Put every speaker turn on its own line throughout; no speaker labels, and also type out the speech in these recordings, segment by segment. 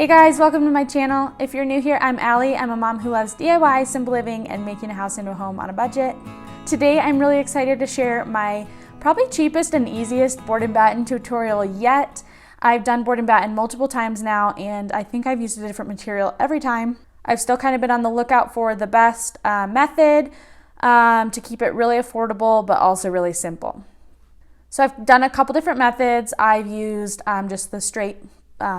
Hey guys, welcome to my channel. If you're new here, I'm Allie. I'm a mom who loves DIY, simple living, and making a house into a home on a budget. Today, I'm really excited to share my probably cheapest and easiest board and batten tutorial yet. I've done board and batten multiple times now, and I think I've used a different material every time. I've still kind of been on the lookout for the best method to keep it really affordable, but also really simple. So I've done a couple different methods. I've used just the straight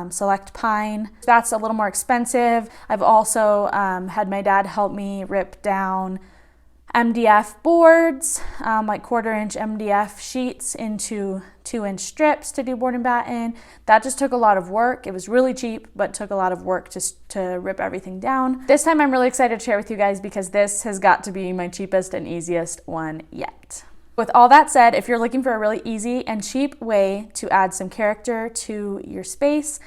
select pine. That's a little more expensive. I've also had my dad help me rip down MDF boards, like 1/4 inch MDF sheets into 2-inch strips to do board and batten. That just took a lot of work. It was really cheap, but took a lot of work to rip everything down. This time I'm really excited to share with you guys because this has got to be my cheapest and easiest one yet. With all that said, if you're looking for a really easy and cheap way to add some character to your space,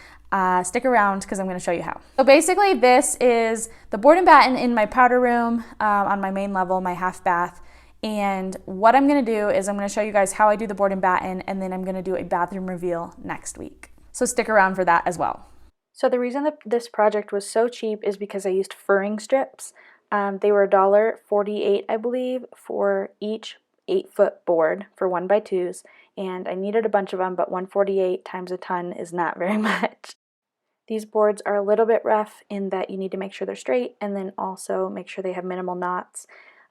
stick around because I'm going to show you how. So basically this is the board and batten in my powder room on my main level, my half bath. And what I'm going to do is I'm going to show you guys how I do the board and batten, and then I'm going to do a bathroom reveal next week. So stick around for that as well. So the reason that this project was so cheap is because I used furring strips. They were $1.48, I believe, for each 8-foot board for 1x2s, and I needed a bunch of them, but $1.48 times a ton is not very much. These boards are a little bit rough in that you need to make sure they're straight and then also make sure they have minimal knots,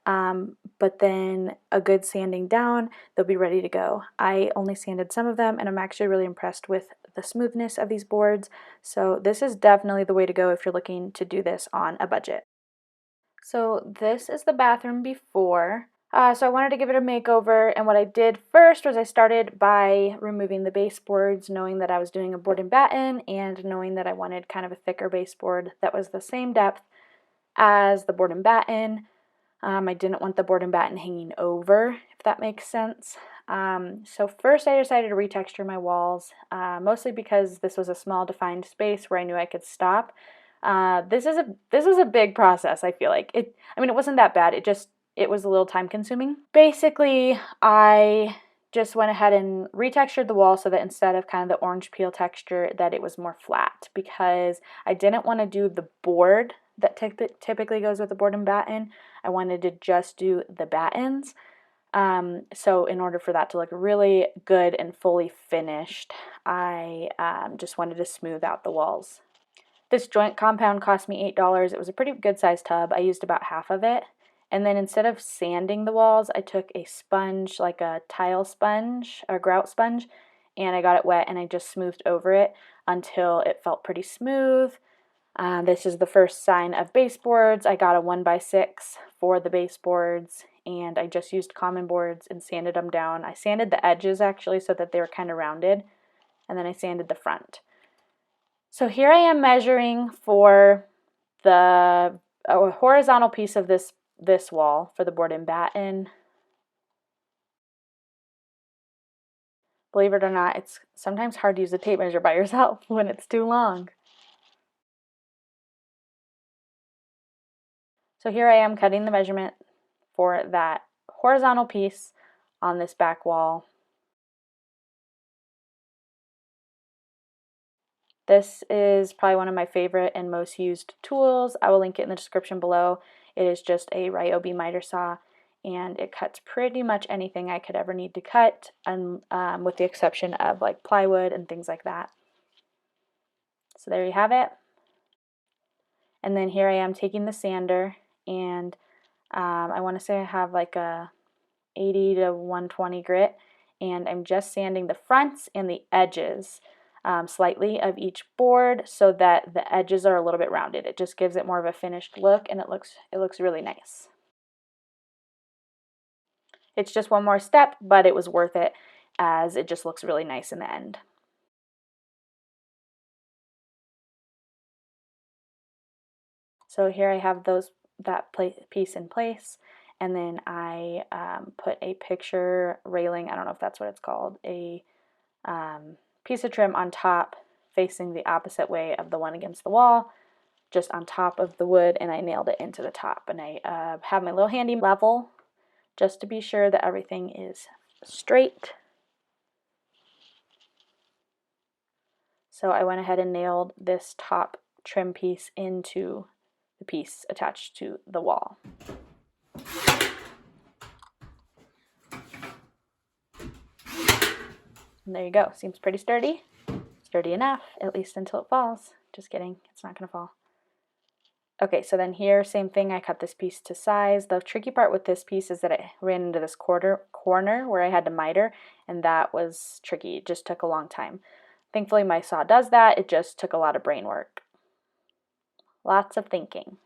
but then a good sanding down, they'll be ready to go. I only sanded some of them, and I'm actually really impressed with the smoothness of these boards, so this is definitely the way to go if you're looking to do this on a budget. So this is the bathroom before. So I wanted to give it a makeover, and what I did first was I started by removing the baseboards, knowing that I was doing a board and batten and knowing that I wanted kind of a thicker baseboard that was the same depth as the board and batten. I didn't want the board and batten hanging over, if that makes sense. So first I decided to retexture my walls, mostly because this was a small defined space where I knew I could stop. This was a big process, I feel like. It wasn't that bad, it was a little time consuming. Basically, I just went ahead and retextured the wall so that instead of kind of the orange peel texture, that it was more flat, because I didn't want to do the board that typically goes with the board and batten. I wanted to just do the battens. So in order for that to look really good and fully finished, I just wanted to smooth out the walls. This joint compound cost me $8. It was a pretty good sized tub. I used about half of it. And then instead of sanding the walls, I took a sponge, like a tile sponge, or grout sponge, and I got it wet and I just smoothed over it until it felt pretty smooth. This is the first sign of baseboards. I got a 1x6 for the baseboards, and I just used common boards and sanded them down. I sanded the edges actually so that they were kind of rounded, and then I sanded the front. So here I am measuring for the horizontal piece of this wall for the board and batten. Believe it or not, it's sometimes hard to use a tape measure by yourself when it's too long. So here I am cutting the measurement for that horizontal piece on this back wall. This is probably one of my favorite and most used tools. I will link it in the description below. It is just a Ryobi miter saw, and it cuts pretty much anything I could ever need to cut, and with the exception of like plywood and things like that. So there you have it. And then here I am taking the sander, and I want to say I have like a 80 to 120 grit, and I'm just sanding the fronts and the edges slightly of each board so that the edges are a little bit rounded. It just gives it more of a finished look, and it looks really nice. It's just one more step, but it was worth it as it just looks really nice in the end. So here I have that piece in place, and then I put a picture railing, I don't know if that's what it's called, a piece of trim on top facing the opposite way of the one against the wall, just on top of the wood, and I nailed it into the top. And I have my little handy level just to be sure that everything is straight. So I went ahead and nailed this top trim piece into the piece attached to the wall. And there you go. Seems pretty sturdy. Sturdy enough, at least until it falls. Just kidding, it's not gonna fall. Okay, so then here, same thing, I cut this piece to size. The tricky part with this piece is that it ran into this corner where I had to miter, and that was tricky. It just took a long time. Thankfully, my saw does that. It just took a lot of brain work. Lots of thinking.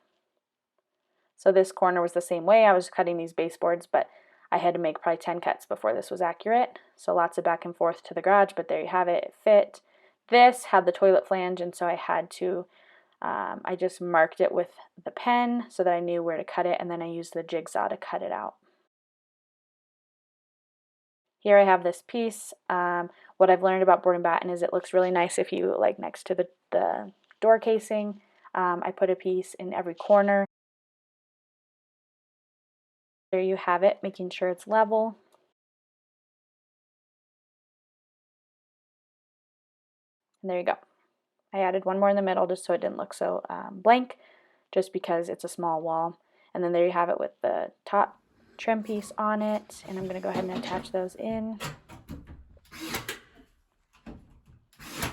So this corner was the same way. I was cutting these baseboards, but I had to make probably 10 cuts before this was accurate. So lots of back and forth to the garage, but there you have it. It fit. This had the toilet flange, and so I had to I just marked it with the pen so that I knew where to cut it, and then I used the jigsaw to cut it out. Here I have this piece. What I've learned about board and batten is it looks really nice if you like next to the door casing. I put a piece in every corner. There you have it, making sure it's level. And there you go. I added one more in the middle just so it didn't look so blank, just because it's a small wall. And then there you have it with the top trim piece on it. And I'm going to go ahead and attach those in.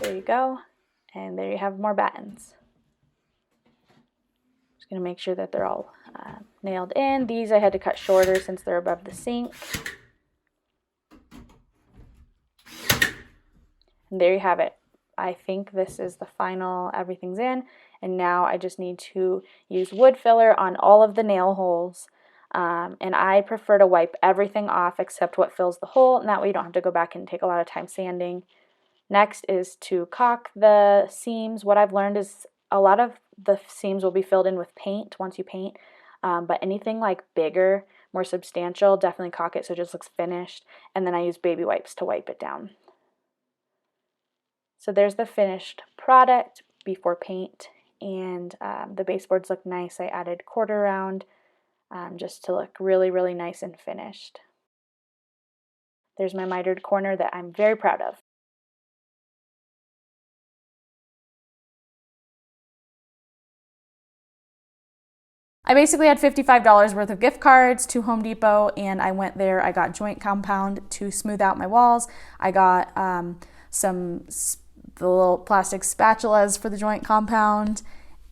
There you go. And there you have more battens. Just going to make sure that they're all nailed in. These I had to cut shorter since they're above the sink. And there you have it. I think this is the final, everything's in, and now I just need to use wood filler on all of the nail holes, and I prefer to wipe everything off except what fills the hole, and that way you don't have to go back and take a lot of time sanding. Next is to caulk the seams. What I've learned is a lot of the seams will be filled in with paint once you paint, but anything like bigger, more substantial, definitely caulk it so it just looks finished, and then I use baby wipes to wipe it down. So there's the finished product before paint, and the baseboards look nice. I added quarter round just to look really, really nice and finished. There's my mitered corner that I'm very proud of. I basically had $55 worth of gift cards to Home Depot, and I went there. I got joint compound to smooth out my walls. I got the little plastic spatulas for the joint compound,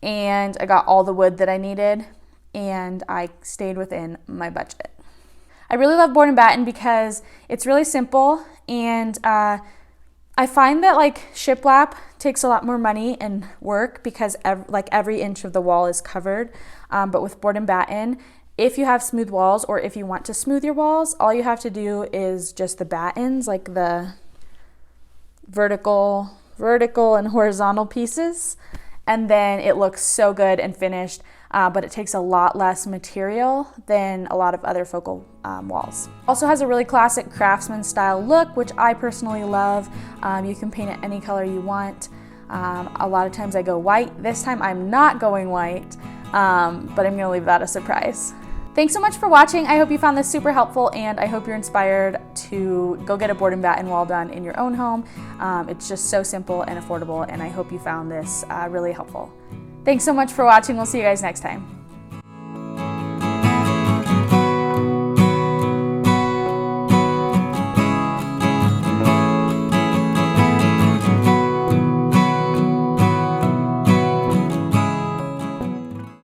and I got all the wood that I needed, and I stayed within my budget. I really love board and batten because it's really simple, and I find that like shiplap takes a lot more money and work because every inch of the wall is covered, but with board and batten, if you have smooth walls or if you want to smooth your walls, all you have to do is just the battens, like the vertical and horizontal pieces, and then it looks so good and finished, but it takes a lot less material than a lot of other focal walls. Also has a really classic craftsman style look, which I personally love. You can paint it any color you want. A lot of times I go white. This time I'm not going white, but I'm gonna leave that a surprise. Thanks so much for watching. I hope you found this super helpful, and I hope you're inspired to go get a board and batten wall done in your own home. It's just so simple and affordable, and I hope you found this really helpful. Thanks so much for watching. We'll see you guys next time.